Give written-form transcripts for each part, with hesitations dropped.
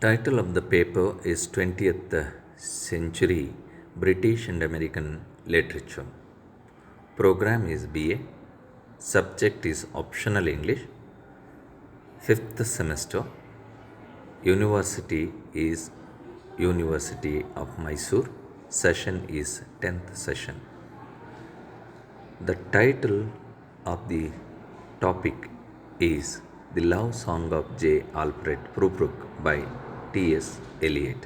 Title of the paper is 20th Century British and American Literature. Program is BA. Subject is optional English. 5th semester. University is University of Mysore. Session is 10th session. The title of the topic is The Love Song of J. Alfred Prufrock by T.S. Eliot.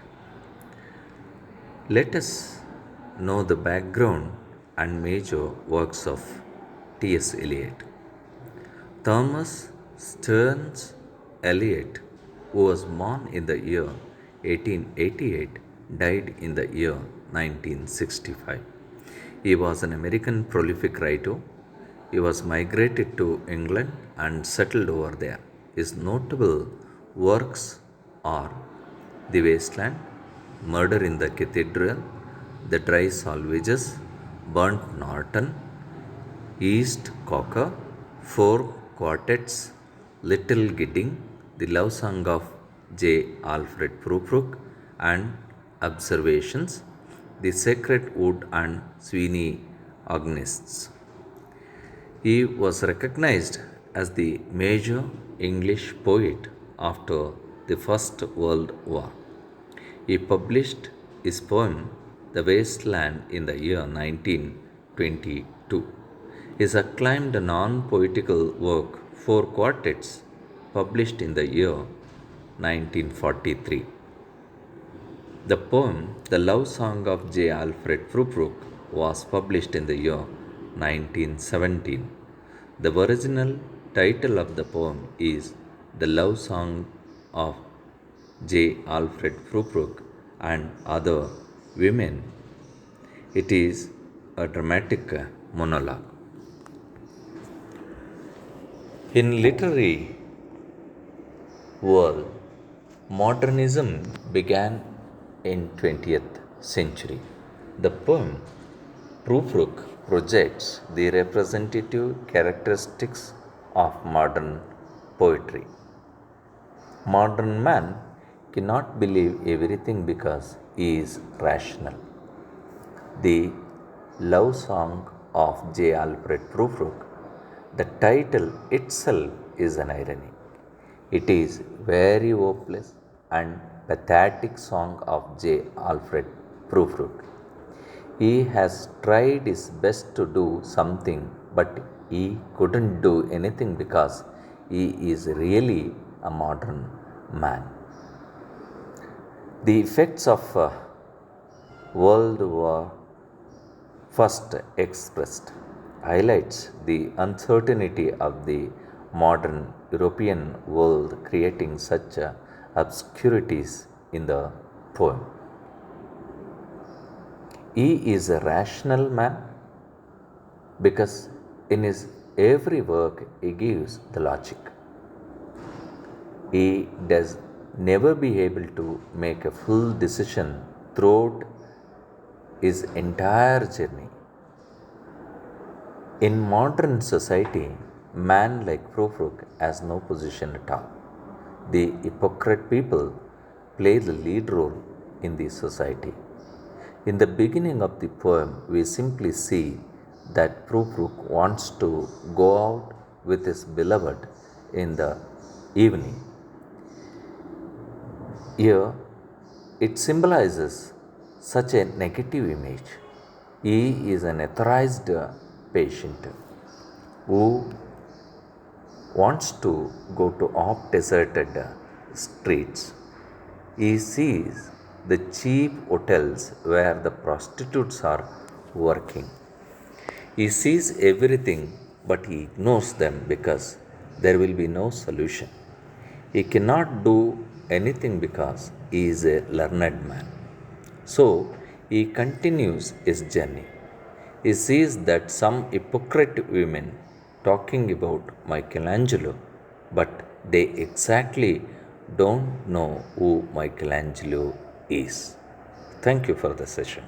Let us know the background and major works of T.S. Eliot. Thomas Stearns Eliot, who was born in the year 1888, died in the year 1965. He was an American prolific writer. He was migrated to England and settled over there. His notable works are The Wasteland, Murder in the Cathedral, The Dry Salvages, Burnt Norton, East Cocker, Four Quartets, Little Gidding, The Love Song of J. Alfred Prufrock, and Observations, The Sacred Wood and Sweeney Agonists. He was recognized as the major English poet after the First World War. He published his poem The Wasteland in the year 1922. His acclaimed non-poetical work Four Quartets, published in the year 1943. The poem The Love Song of J. Alfred Prufrock was published in the year 1917. The original title of the poem is The Love Song of J. Alfred Prufrock and Other Women. It is a dramatic monologue. In literary world, modernism began in 20th century. The poem Prufrock projects the representative characteristics of modern poetry. Modern man cannot believe everything because he is rational. The Love Song of J. Alfred Prufrock, the title itself is an irony. It is very hopeless and pathetic song of J. Alfred Prufrock. He has tried his best to do something, but he couldn't do anything because he is really a modern man. The effects of World War First expressed highlights the uncertainty of the modern European world, creating such obscurities in the poem. He is a rational man because in his every work he gives the logic. He does never be able to make a full decision throughout his entire journey. In modern society, man like Prufrock has no position at all. The hypocrite people play the lead role in the society. In the beginning of the poem, we simply see that Prufrock wants to go out with his beloved in the evening. Here, it symbolizes such a negative image. He is an authorized patient who wants to go to off deserted streets. He sees the cheap hotels where the prostitutes are working. He sees everything, but he ignores them because there will be no solution. He cannot do anything because he is a learned man. So he continues his journey. He sees that some hypocrite women talking about Michelangelo, but they exactly don't know who Michelangelo is. Thank you for the session.